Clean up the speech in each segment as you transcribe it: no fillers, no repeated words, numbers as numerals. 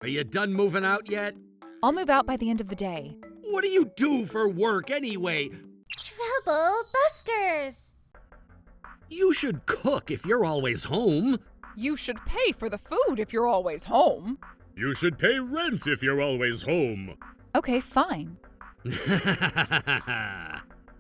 Are you done moving out yet? I'll move out by the end of the day. What do you do for work anyway? Trouble busters! You should cook if you're always home. You should pay for the food if you're always home. You should pay rent if you're always home. Okay, fine.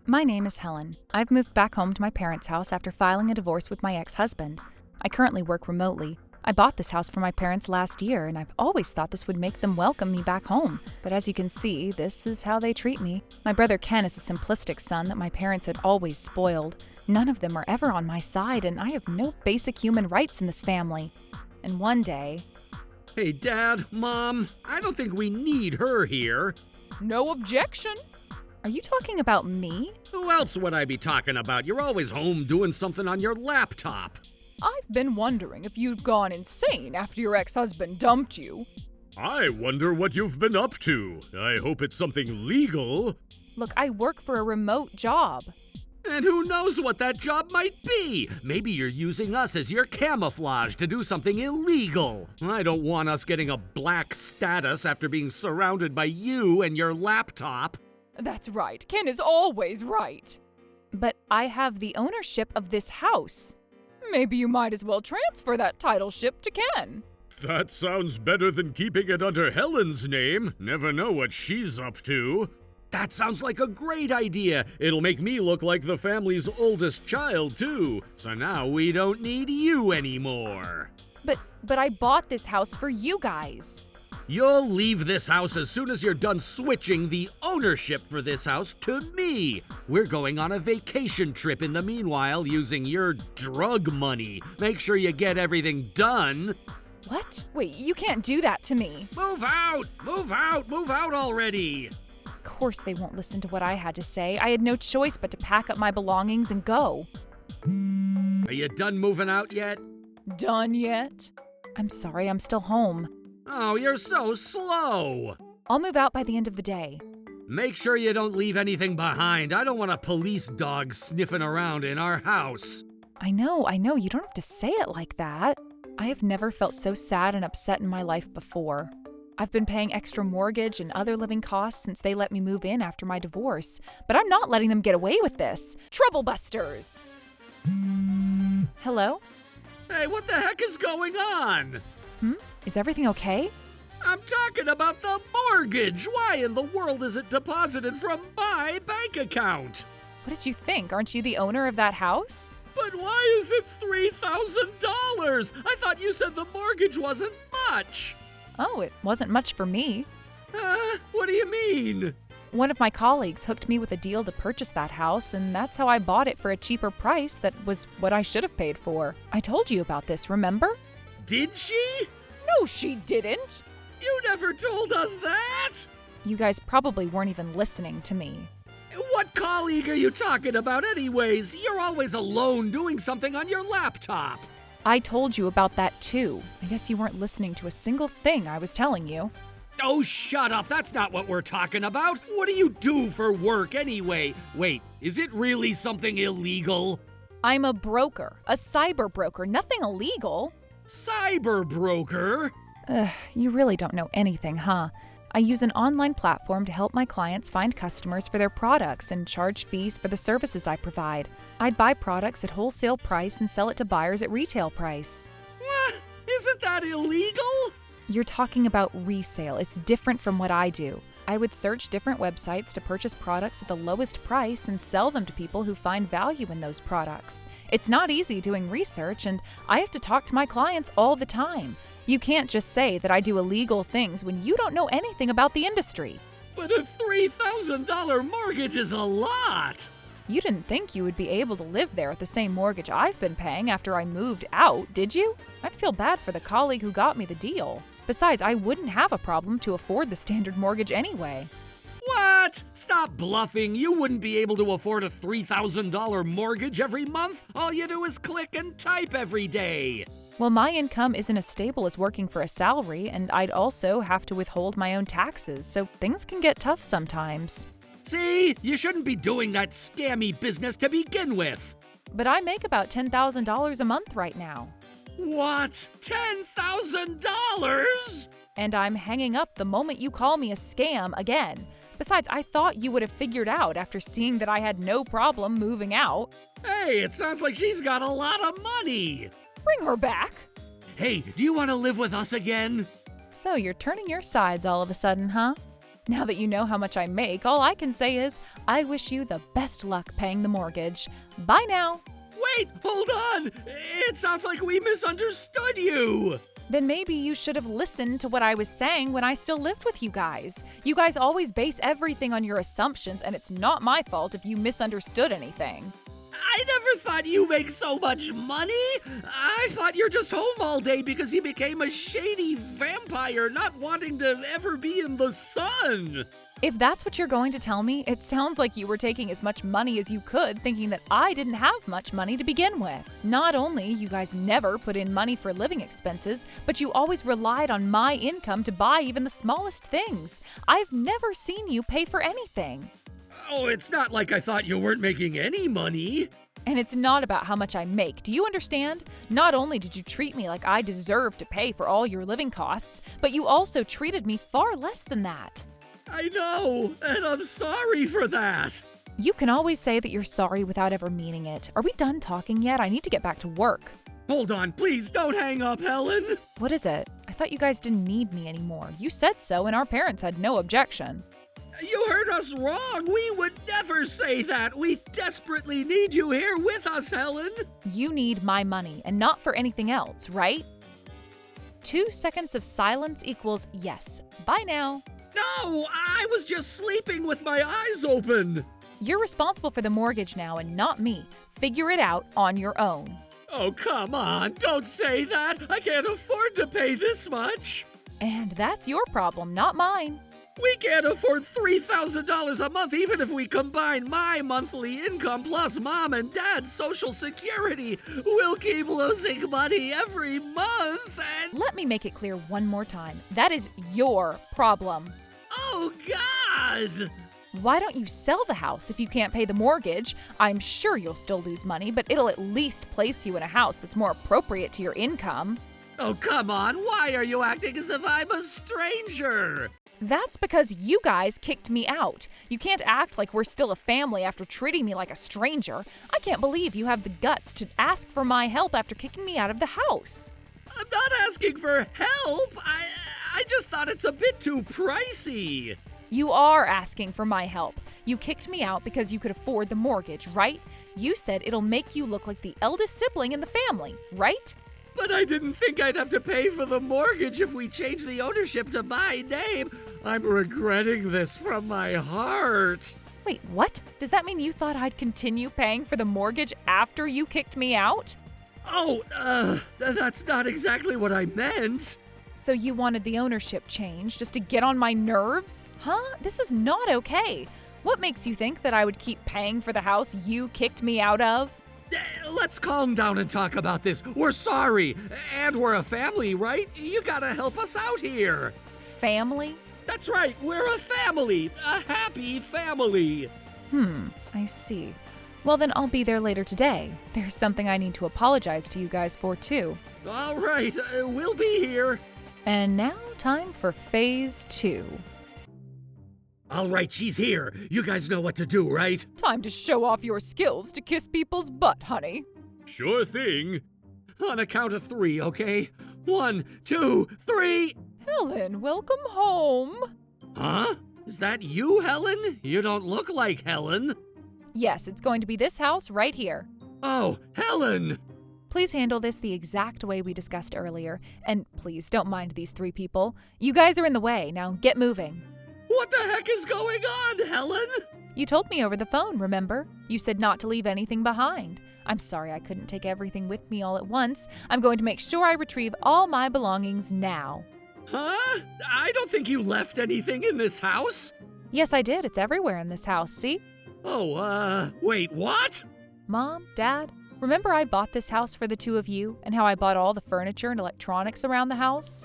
My name is Helen. I've moved back home to my parents' house after filing a divorce with my ex-husband. I currently work remotely. I bought this house for my parents last year, and I've always thought this would make them welcome me back home. But as you can see, this is how they treat me. My brother Ken is a simplistic son that my parents had always spoiled. None of them are ever on my side, and I have no basic human rights in this family. And one day... Hey, Dad, Mom, I don't think we need her here. No objection. Are you talking about me? Who else would I be talking about? You're always home doing something on your laptop. I've been wondering if you've gone insane after your ex-husband dumped you. I wonder what you've been up to. I hope it's something legal. Look, I work for a remote job. And who knows what that job might be? Maybe you're using us as your camouflage to do something illegal. I don't want us getting a black status after being surrounded by you and your laptop. That's right. Ken is always right. But I have the ownership of this house. Maybe you might as well transfer that titleship to Ken. That sounds better than keeping it under Helen's name. Never know what she's up to. That sounds like a great idea. It'll make me look like the family's oldest child, too. So now we don't need you anymore. But I bought this house for you guys. You'll leave this house as soon as you're done switching the ownership for this house to me. We're going on a vacation trip in the meanwhile using your drug money. Make sure you get everything done. What? Wait, you can't do that to me. Move out! Move out! Move out already! Of course they won't listen to what I had to say. I had no choice but to pack up my belongings and go. Are you done moving out yet? Done yet? I'm sorry, I'm still home. Oh, you're so slow. I'll move out by the end of the day. Make sure you don't leave anything behind. I don't want a police dog sniffing around in our house. I know, you don't have to say it like that. I have never felt so sad and upset in my life before. I've been paying extra mortgage and other living costs since they let me move in after my divorce, but I'm not letting them get away with this. Trouble busters! Hello? Hey, what the heck is going on? Is everything okay? I'm talking about the mortgage. Why in the world is it deposited from my bank account? What did you think? Aren't you the owner of that house? But why is it $3,000? I thought you said the mortgage wasn't much. Oh, it wasn't much for me. What do you mean? One of my colleagues hooked me with a deal to purchase that house, and that's how I bought it for a cheaper price that was what I should have paid for. I told you about this, remember? Did she? No, she didn't. You never told us that! You guys probably weren't even listening to me. What colleague are you talking about anyways? You're always alone doing something on your laptop. I told you about that too. I guess you weren't listening to a single thing I was telling you. Oh, shut up. That's not what we're talking about. What do you do for work anyway? Wait, is it really something illegal? I'm a broker, a cyber broker, nothing illegal. Cyber broker? You really don't know anything, huh? I use an online platform to help my clients find customers for their products and charge fees for the services I provide. I'd buy products at wholesale price and sell it to buyers at retail price. What? Isn't that illegal? You're talking about resale. It's different from what I do. I would search different websites to purchase products at the lowest price and sell them to people who find value in those products. It's not easy doing research, and I have to talk to my clients all the time. You can't just say that I do illegal things when you don't know anything about the industry. But a $3,000 mortgage is a lot. You didn't think you would be able to live there at the same mortgage I've been paying after I moved out, did you? I'd feel bad for the colleague who got me the deal. Besides, I wouldn't have a problem to afford the standard mortgage anyway. What? Stop bluffing. You wouldn't be able to afford a $3,000 mortgage every month. All you do is click and type every day. Well, my income isn't as stable as working for a salary, and I'd also have to withhold my own taxes, so things can get tough sometimes. See? You shouldn't be doing that scammy business to begin with. But I make about $10,000 a month right now. What? $10,000? and I'm hanging up the moment you call me a scam again. Besides, I thought you would have figured out after seeing that I had no problem moving out. Hey, it sounds like she's got a lot of money. Bring her back. Hey, do you want to live with us again? So you're turning your sides all of a sudden, huh? Now that you know how much I make, all I can say is, I wish you the best luck paying the mortgage. Bye now. Wait, hold on. It sounds like we misunderstood you. Then maybe you should have listened to what I was saying when I still lived with you guys. You guys always base everything on your assumptions, and it's not my fault if you misunderstood anything. I never thought you make so much money. I thought you're just home all day because you became a shady vampire not wanting to ever be in the sun. If that's what you're going to tell me, it sounds like you were taking as much money as you could, thinking that I didn't have much money to begin with. Not only you guys never put in money for living expenses, but you always relied on my income to buy even the smallest things. I've never seen you pay for anything. Oh, it's not like I thought you weren't making any money. And it's not about how much I make, do you understand? Not only did you treat me like I deserved to pay for all your living costs, but you also treated me far less than that. I know, and I'm sorry for that. You can always say that you're sorry without ever meaning it. Are we done talking yet? I need to get back to work. Hold on, please don't hang up, Helen. What is it? I thought you guys didn't need me anymore. You said so, and our parents had no objection. You heard us wrong. We would never say that. We desperately need you here with us, Helen. You need my money, and not for anything else, right? 2 seconds of silence equals yes. Bye now. No, I was just sleeping with my eyes open. You're responsible for the mortgage now and not me. Figure it out on your own. Oh, come on. Don't say that. I can't afford to pay this much. And that's your problem, not mine. We can't afford $3,000 a month even if we combine my monthly income plus Mom and Dad's Social Security. We'll keep losing money every month and... Let me make it clear one more time. That is your problem. Oh, God! Why don't you sell the house if you can't pay the mortgage? I'm sure you'll still lose money, but it'll at least place you in a house that's more appropriate to your income. Oh, come on. Why are you acting as if I'm a stranger? That's because you guys kicked me out. You can't act like we're still a family after treating me like a stranger. I can't believe you have the guts to ask for my help after kicking me out of the house. I'm not asking for help. I just thought it's a bit too pricey. You are asking for my help. You kicked me out because you could afford the mortgage, right? You said it'll make you look like the eldest sibling in the family, right? But I didn't think I'd have to pay for the mortgage if we change the ownership to my name. I'm regretting this from my heart. Wait, what? Does that mean you thought I'd continue paying for the mortgage after you kicked me out? Oh, that's not exactly what I meant. So you wanted the ownership change just to get on my nerves? Huh? This is not okay. What makes you think that I would keep paying for the house you kicked me out of? Let's calm down and talk about this. We're sorry. And we're a family, right? You gotta help us out here. Family? That's right. We're a family. A happy family. I see. Well, then I'll be there later today. There's something I need to apologize to you guys for, too. All right. We'll be here. And now, time for phase 2. All right, she's here. You guys know what to do, right? Time to show off your skills to kiss people's butt, honey. Sure thing. On a count of 3, okay? 1, 2, 3. Helen, welcome home. Huh? Is that you, Helen? You don't look like Helen. Yes, it's going to be this house right here. Oh, Helen! Please handle this the exact way we discussed earlier. And please don't mind these 3 people. You guys are in the way. Now get moving. What the heck is going on, Helen? You told me over the phone, remember? You said not to leave anything behind. I'm sorry I couldn't take everything with me all at once. I'm going to make sure I retrieve all my belongings now. Huh? I don't think you left anything in this house. Yes, I did. It's everywhere in this house, see? Oh, wait, what? Mom, Dad, remember I bought this house for the 2 of you and how I bought all the furniture and electronics around the house?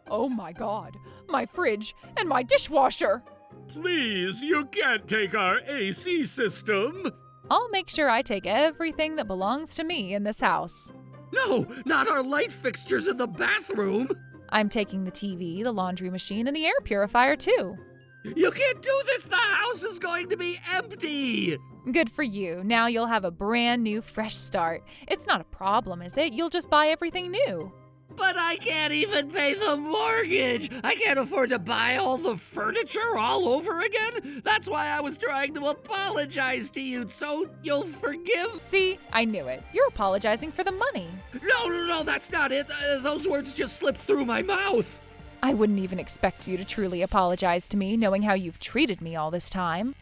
Oh my God, my fridge and my dishwasher. Please, you can't take our AC system. I'll make sure I take everything that belongs to me in this house. No, not our light fixtures in the bathroom. I'm taking the TV, the laundry machine, and the air purifier too. You can't do this! The house is going to be empty! Good for you. Now you'll have a brand new, fresh start. It's not a problem, is it? You'll just buy everything new. But I can't even pay the mortgage! I can't afford to buy all the furniture all over again! That's why I was trying to apologize to you, so you'll forgive? See, I knew it. You're apologizing for the money. No, that's not it. Those words just slipped through my mouth. I wouldn't even expect you to truly apologize to me, knowing how you've treated me all this time.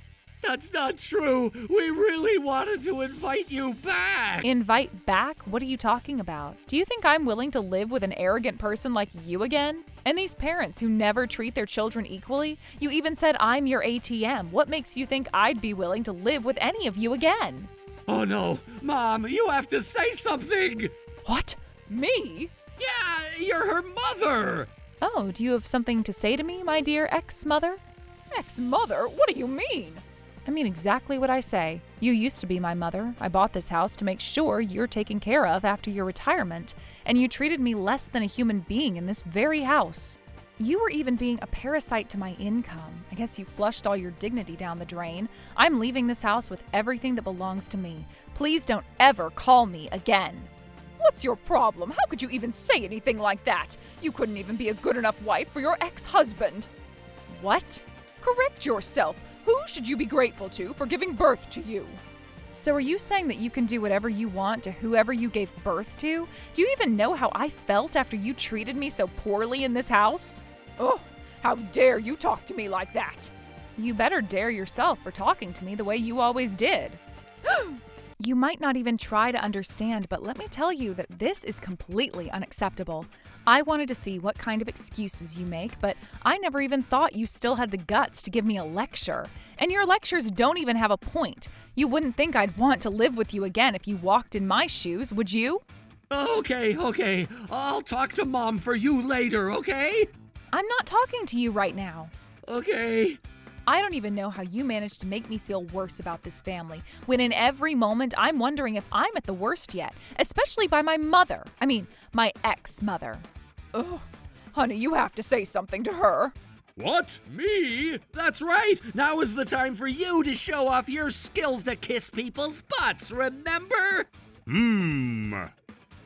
That's not true. We really wanted to invite you back. Invite back? What are you talking about? Do you think I'm willing to live with an arrogant person like you again? And these parents who never treat their children equally? You even said I'm your ATM. What makes you think I'd be willing to live with any of you again? Oh no, Mom, you have to say something. What? Me? Yeah, you're her mother. Oh, do you have something to say to me, my dear ex-mother? Ex-mother? What do you mean? I mean exactly what I say. You used to be my mother. I bought this house to make sure you're taken care of after your retirement, and you treated me less than a human being in this very house. You were even being a parasite to my income. I guess you flushed all your dignity down the drain. I'm leaving this house with everything that belongs to me. Please don't ever call me again. What's your problem? How could you even say anything like that? You couldn't even be a good enough wife for your ex-husband. What? Correct yourself. Who should you be grateful to for giving birth to you? So are you saying that you can do whatever you want to whoever you gave birth to? Do you even know how I felt after you treated me so poorly in this house? Oh, how dare you talk to me like that? You better dare yourself for talking to me the way you always did. You might not even try to understand, but let me tell you that this is completely unacceptable. I wanted to see what kind of excuses you make, but I never even thought you still had the guts to give me a lecture. And your lectures don't even have a point. You wouldn't think I'd want to live with you again if you walked in my shoes, would you? Okay. I'll talk to Mom for you later, okay? I'm not talking to you right now. Okay. I don't even know how you managed to make me feel worse about this family, when in every moment I'm wondering if I'm at the worst yet, especially by my mother. I mean, my ex-mother. Ugh, honey, you have to say something to her. What? Me? That's right. Now is the time for you to show off your skills to kiss people's butts, remember?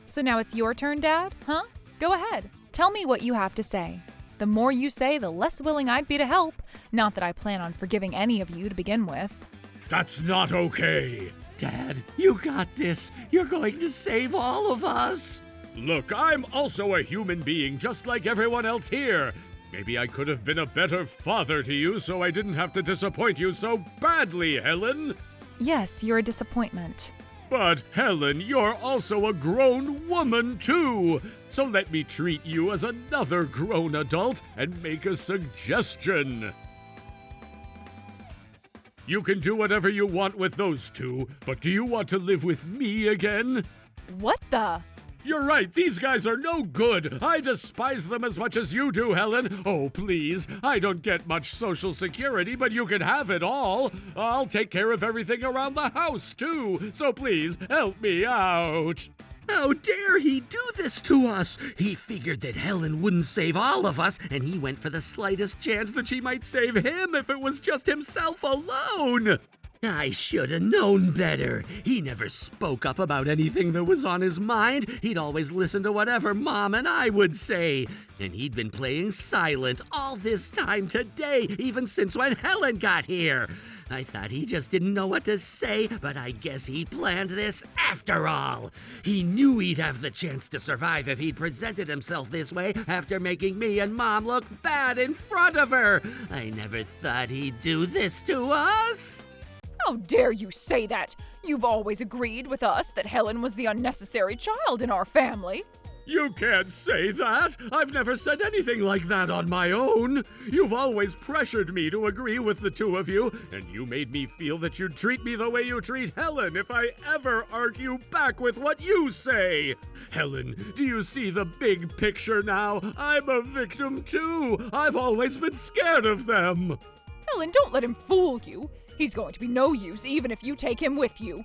So now it's your turn, Dad? Huh? Go ahead. Tell me what you have to say. The more you say, the less willing I'd be to help. Not that I plan on forgiving any of you to begin with. That's not okay. Dad, you got this. You're going to save all of us. Look, I'm also a human being just like everyone else here. Maybe I could have been a better father to you so I didn't have to disappoint you so badly, Helen. Yes, you're a disappointment. But, Helen, you're also a grown woman, too. So let me treat you as another grown adult and make a suggestion. You can do whatever you want with those two, but do you want to live with me again? What the? You're right, these guys are no good. I despise them as much as you do, Helen. Oh, please. I don't get much social security, but you can have it all. I'll take care of everything around the house, too. So please, help me out. How dare he do this to us? He figured that Helen wouldn't save all of us, and he went for the slightest chance that she might save him if it was just himself alone. I should have known better. He never spoke up about anything that was on his mind. He'd always listen to whatever Mom and I would say. And he'd been playing silent all this time today, even since when Helen got here. I thought he just didn't know what to say, but I guess he planned this after all. He knew he'd have the chance to survive if he'd presented himself this way after making me and Mom look bad in front of her. I never thought he'd do this to us. How dare you say that? You've always agreed with us that Helen was the unnecessary child in our family. You can't say that. I've never said anything like that on my own. You've always pressured me to agree with the two of you, and you made me feel that you'd treat me the way you treat Helen if I ever argue back with what you say. Helen, do you see the big picture now? I'm a victim too. I've always been scared of them. Helen, don't let him fool you. He's going to be no use even if you take him with you.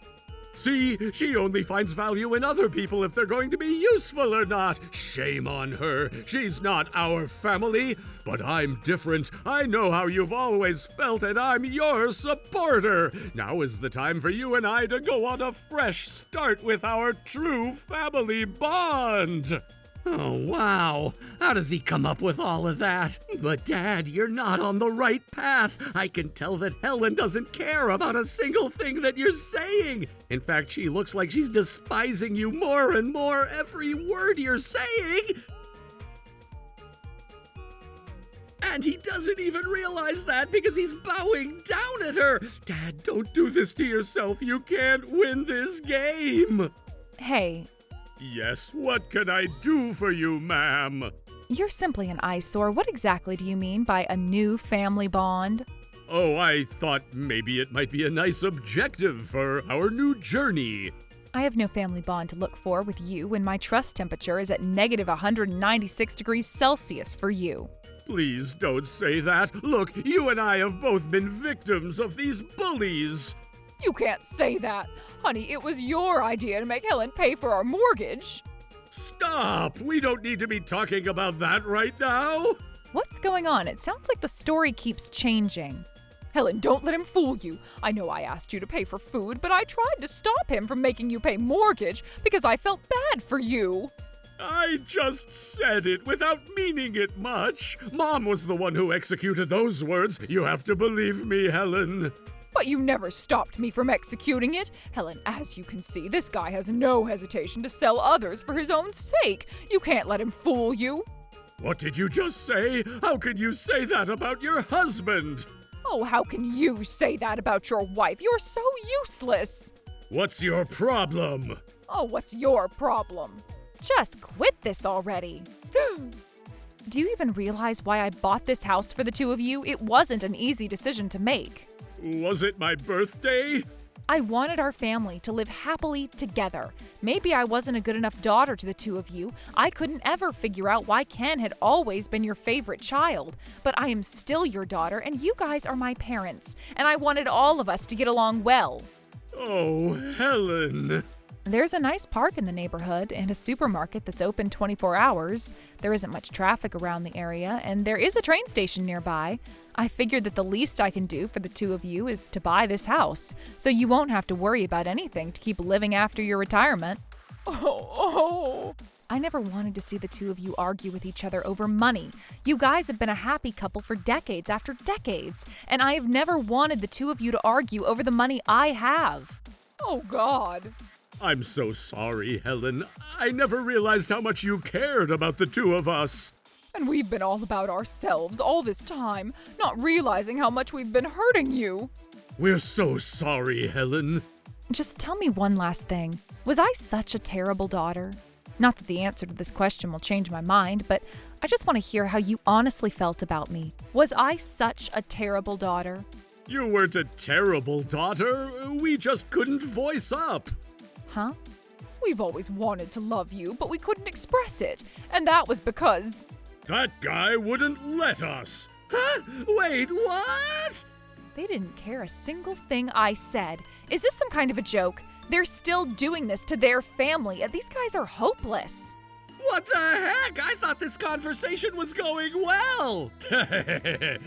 See, she only finds value in other people if they're going to be useful or not. Shame on her. She's not our family. But I'm different. I know how you've always felt, and I'm your supporter. Now is the time for you and I to go on a fresh start with our true family bond. Oh, wow. How does he come up with all of that? But Dad, you're not on the right path. I can tell that Helen doesn't care about a single thing that you're saying. In fact, she looks like she's despising you more and more every word you're saying. And he doesn't even realize that because he's bowing down at her. Dad, don't do this to yourself. You can't win this game. Hey, Yes, what can I do for you, ma'am? you're simply an eyesore. What exactly do you mean by a new family bond? Oh, I thought maybe it might be a nice objective for our new journey. I have no family bond to look for with you when my trust temperature is at negative 196 degrees Celsius for you. Please don't say that. Look, you and I have both been victims of these bullies. You can't say that. Honey, it was your idea to make Helen pay for our mortgage. Stop! We don't need to be talking about that right now. What's going on? It sounds like the story keeps changing. Helen, don't let him fool you. I know I asked you to pay for food, but I tried to stop him from making you pay mortgage because I felt bad for you. I just said it without meaning it much. Mom was the one who executed those words. You have to believe me, Helen. But you never stopped me from executing it. Helen, as you can see, this guy has no hesitation to sell others for his own sake. You can't let him fool you. What did you just say? How can you say that about your husband? Oh, how can you say that about your wife? You're so useless. What's your problem? Oh, what's your problem? Just quit this already. Do you even realize why I bought this house for the two of you? It wasn't an easy decision to make. Was it my birthday? I wanted our family to live happily together. Maybe I wasn't a good enough daughter to the two of you. I couldn't ever figure out why Ken had always been your favorite child. But I am still your daughter, and you guys are my parents. And I wanted all of us to get along well. Oh, Helen. There's a nice park in the neighborhood and a supermarket that's open 24 hours. There isn't much traffic around the area, and there is a train station nearby. I figured that the least I can do for the two of you is to buy this house, so you won't have to worry about anything to keep living after your retirement. Oh. I never wanted to see the two of you argue with each other over money. You guys have been a happy couple for decades after decades, and I have never wanted the two of you to argue over the money I have. Oh, God. I'm so sorry, Helen. I never realized how much you cared about the two of us. And we've been all about ourselves all this time, not realizing how much we've been hurting you. We're so sorry, Helen. Just tell me one last thing. Was I such a terrible daughter? Not that the answer to this question will change my mind, but I just want to hear how you honestly felt about me. Was I such a terrible daughter? You weren't a terrible daughter. We just couldn't voice up. Huh? We've always wanted to love you, but we couldn't express it. And that was because... That guy wouldn't let us. Huh? Wait, what? They didn't care a single thing I said. Is this some kind of a joke? They're still doing this to their family. These guys are hopeless. What the heck? I thought this conversation was going well.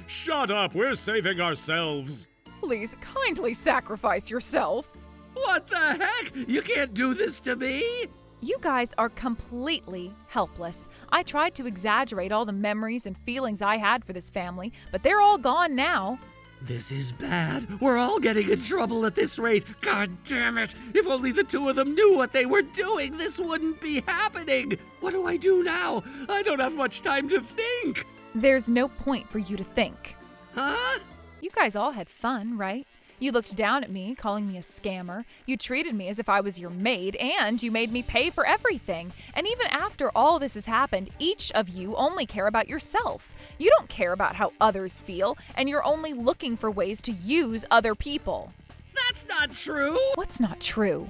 Shut up, we're saving ourselves. Please kindly sacrifice yourself. What the heck? You can't do this to me. You guys are completely helpless. I tried to exaggerate all the memories and feelings I had for this family, but they're all gone now. This is bad. We're all getting in trouble at this rate. God damn it. If only the two of them knew what they were doing, this wouldn't be happening. What do I do now? I don't have much time to think. There's no point for you to think. Huh? You guys all had fun, right? You looked down at me, calling me a scammer. You treated me as if I was your maid, and you made me pay for everything. And even after all this has happened, each of you only care about yourself. You don't care about how others feel, and you're only looking for ways to use other people. That's not true. What's not true?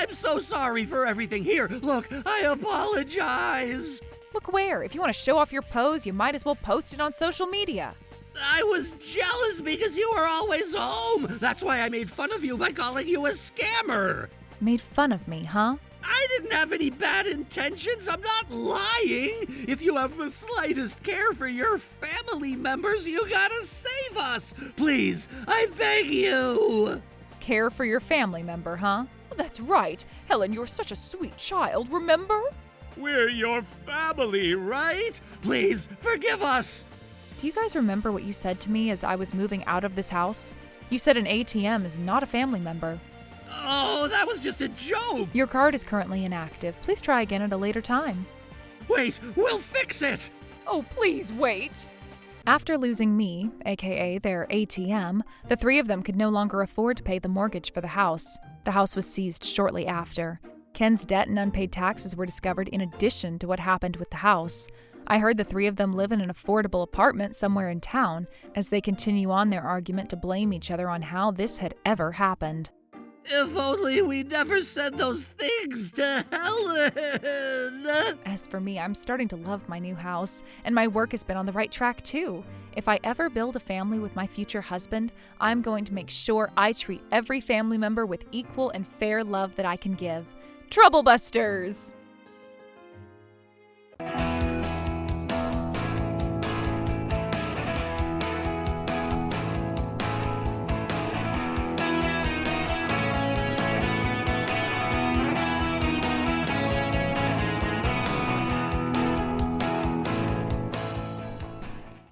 I'm so sorry for everything. Here, look, I apologize. Look where? If you want to show off your pose, you might as well post it on social media. I was jealous because you were always home. That's why I made fun of you by calling you a scammer. Made fun of me, huh? I didn't have any bad intentions. I'm not lying. If you have the slightest care for your family members, you gotta save us. Please, I beg you. Care for your family member, huh? That's right. Helen, you're such a sweet child, remember? We're your family, right? Please, forgive us. Do you guys remember what you said to me as I was moving out of this house? You said an ATM is not a family member. Oh, that was just a joke. Your card is currently inactive. Please try again at a later time. Wait, we'll fix it. Oh, please wait. After losing me, aka their ATM, the three of them could no longer afford to pay the mortgage for the house. The house was seized shortly after. Ken's debt and unpaid taxes were discovered in addition to what happened with the house. I heard the three of them live in an affordable apartment somewhere in town as they continue on their argument to blame each other on how this had ever happened. If only we never said those things to Helen. As for me, I'm starting to love my new house, and my work has been on the right track too. If I ever build a family with my future husband, I'm going to make sure I treat every family member with equal and fair love that I can give. Trouble Busters!